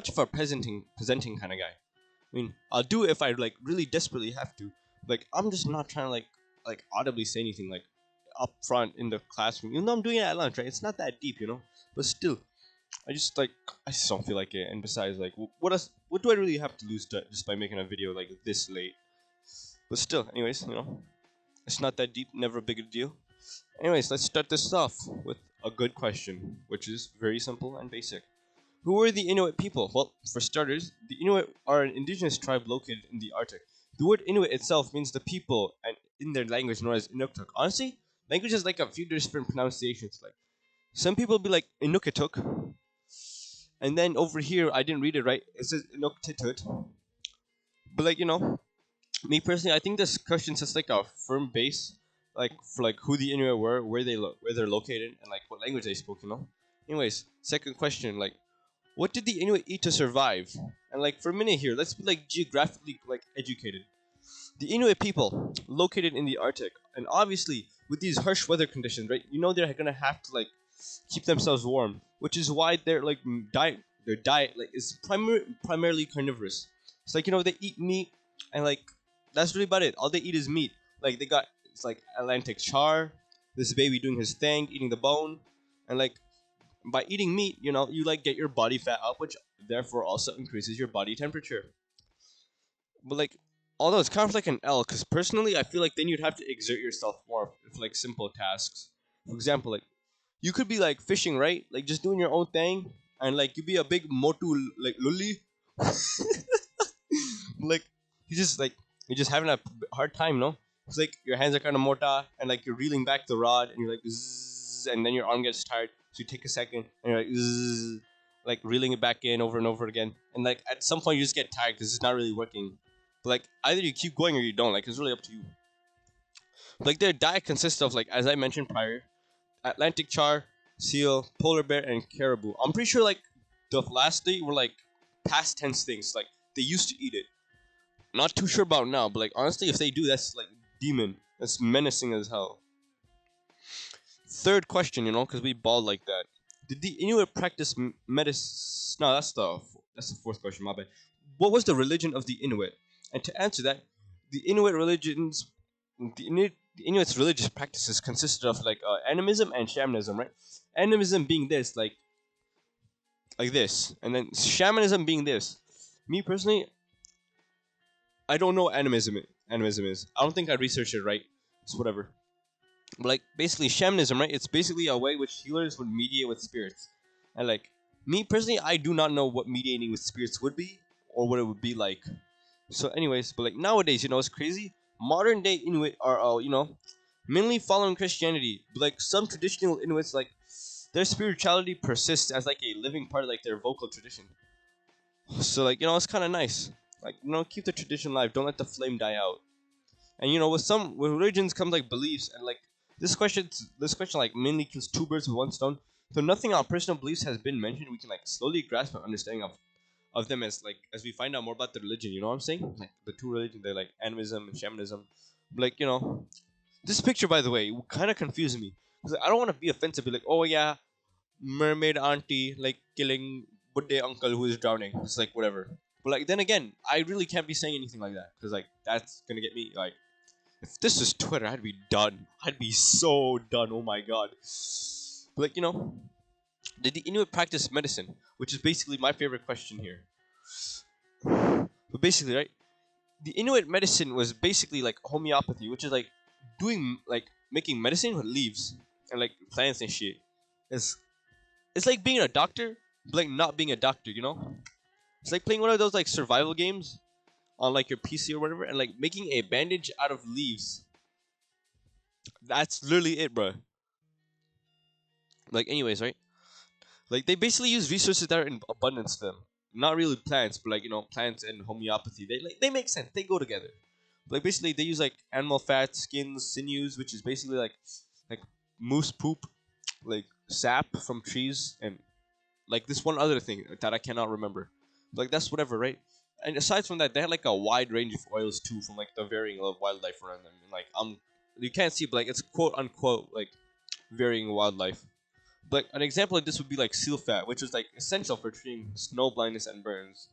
much of a presenting kind of guy. I mean, I'll do it if I like really desperately have to. Like, I'm just not trying to like audibly say anything like up front in the classroom. Even though I'm doing it at lunch, right? It's not that deep, But still, I just don't feel like it. And besides, like, what else? What do I really have to lose just by making a video like this late? But still, anyways, it's not that deep. Never a big deal. Anyways, let's start this off with a good question, which is very simple and basic. Who are the Inuit people? Well, for starters, the Inuit are an indigenous tribe located in the Arctic. The word Inuit itself means the people, and in their language known as Inuktitut. Honestly, language has like a few different pronunciations. Like some people be like Inuktitut, and then over here I didn't read it right. It says Inuktitut. But like me personally, I think this question sets like a firm base, like for like who the Inuit were, where they're located, and like what language they spoke. Anyways, second question, like, what did the Inuit eat to survive? And like for a minute here, let's be like geographically like educated. The Inuit people located in the Arctic, and obviously with these harsh weather conditions, right? They're gonna have to like keep themselves warm, which is why their diet like is primarily carnivorous. It's like they eat meat, and like that's really about it. All they eat is meat. Like it's like Atlantic char, this baby doing his thing, eating the bone, and like by eating meat, you like get your body fat up, which therefore also increases your body temperature. But like, although it's kind of like an L, because personally, I feel like then you'd have to exert yourself more for like simple tasks. For example, like you could be like fishing, right? Like just doing your own thing, and like you be a big motu like luli, like you're just having a hard time, no? It's like your hands are kind of mota, and like you're reeling back the rod, and you're like zzz, and then your arm gets tired, so you take a second, and you're like zzz, like reeling it back in over and over again, and like at some point you just get tired because it's not really working. But like either you keep going or you don't. Like it's really up to you. Like their diet consists of like, as I mentioned prior, Atlantic char, seal, polar bear, and caribou. I'm pretty sure like the last three were like past tense things. Like they used to eat it. Not too sure about now, but like honestly, if they do, that's like demon. That's menacing as hell. Third question, because we balled like that. Did the Inuit practice medicine? No, that's the fourth question. My bad. What was the religion of the Inuit? And to answer that, the Inuit's religious practices consisted of like animism and shamanism, right? Animism being this, like this, and then shamanism being this. Me personally, I don't know what animism is. I don't think I researched it right. So whatever. But like basically shamanism, right? It's basically a way which healers would mediate with spirits. And like me personally, I do not know what mediating with spirits would be or what it would be like. So anyways, but like nowadays, it's crazy. Modern day Inuit are mainly following Christianity. But like some traditional Inuits, like their spirituality persists as like a living part of like their vocal tradition. So like it's kind of nice. Like keep the tradition alive. Don't let the flame die out. And with religions comes like beliefs, and like this question like mainly kills two birds with one stone. So nothing on personal beliefs has been mentioned. We can like slowly grasp an understanding of them as we find out more about the religion. You know what I'm saying? Like the two religions, they're like animism and shamanism. But, like this picture, by the way, kind of confuses me because I don't want to be offensive. Be like, oh yeah, mermaid auntie like killing Budde uncle who is drowning. It's like whatever. But like then again, I really can't be saying anything like that because like that's gonna get me like. If this was Twitter, I'd be done. I'd be so done. Oh my god. But like did the Inuit practice medicine? Which is basically my favorite question here. But basically, right, the Inuit medicine was basically like homeopathy, which is like making medicine with leaves and like plants and shit. It's it's like being a doctor, but like not being a doctor. It's like playing one of those like survival games on like your PC or whatever, and like making a bandage out of leaves. That's literally it, bro. Like, anyways, right? Like they basically use resources that are in abundance to them. Not really plants, but like plants and homeopathy. They make sense. They go together. Like basically, they use like animal fat, skins, sinews, which is basically like moose poop, like sap from trees, and like this one other thing that I cannot remember. Like that's whatever, right? And aside from that, they had like a wide range of oils too, from like the varying of wildlife around them. And, like you can't see, but like it's quote unquote like varying wildlife. Like an example of this would be like seal fat, which is like essential for treating snow blindness and burns.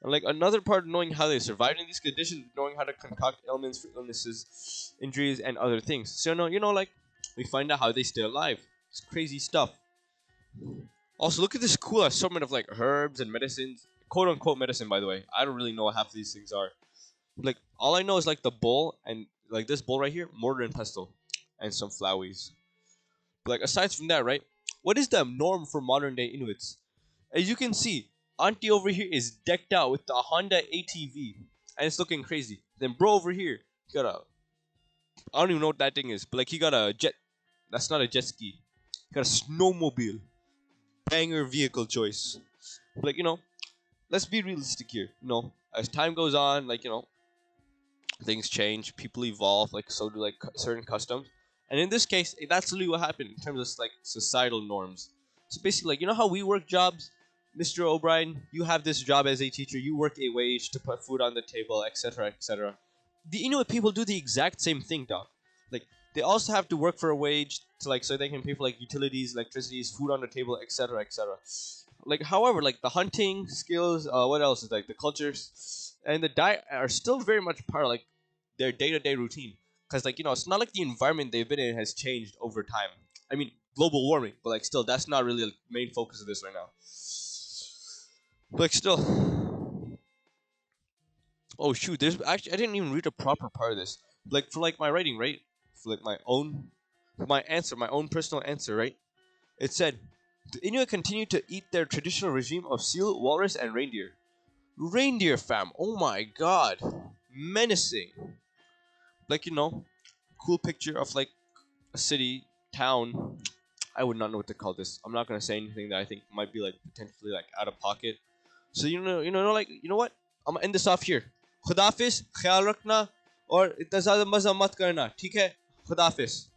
And like another part of knowing how they survived in these conditions, knowing how to concoct ailments for illnesses, injuries, and other things. So like we find out how they stay alive. It's crazy stuff. Also, look at this cool assortment of like herbs and medicines, quote unquote medicine. By the way, I don't really know what half of these things are. Like all I know is like the bowl and like this bowl right here, mortar and pestle, and some flowers. But like aside from that, right? What is the norm for modern day Inuits? As you can see, Auntie over here is decked out with the Honda ATV, and it's looking crazy. Then bro over here, he got a I don't even know what that thing is, but like he got a jet. That's not a jet ski. He got a snowmobile. Banger vehicle choice. But like let's be realistic here. As time goes on, like things change, people evolve, like so do like certain customs. And in this case, that's literally what happened in terms of like societal norms. So basically, like how we work jobs, Mr. O'Brien, you have this job as a teacher, you work a wage to put food on the table, etc., etc. The Inuit people do the exact same thing, dog. Like they also have to work for a wage to like so they can pay for like utilities, electricities, food on the table, etc., etc. Like however, like the hunting skills, what else is like the cultures and the diet are still very much part of like their day-to-day routine. Because like it's not like the environment they've been in has changed over time. I mean, global warming, but like still, that's not really the main focus of this right now. But like still, oh shoot, there's actually I didn't even read a proper part of this. Like for like my writing, right? For like my answer, my own personal answer, right? It said the Inuit continue to eat their traditional regime of seal, walrus, and reindeer. Reindeer fam, oh my god, menacing. Like cool picture of like a city, town. I would not know what to call this. I'm not gonna say anything that I think might be like potentially like out of pocket. So like what? I'm gonna end this off here. खुदाफिज ख्याल रखना और इतना ज़्यादा मज़ा मत करना ठीक है खुदाफिज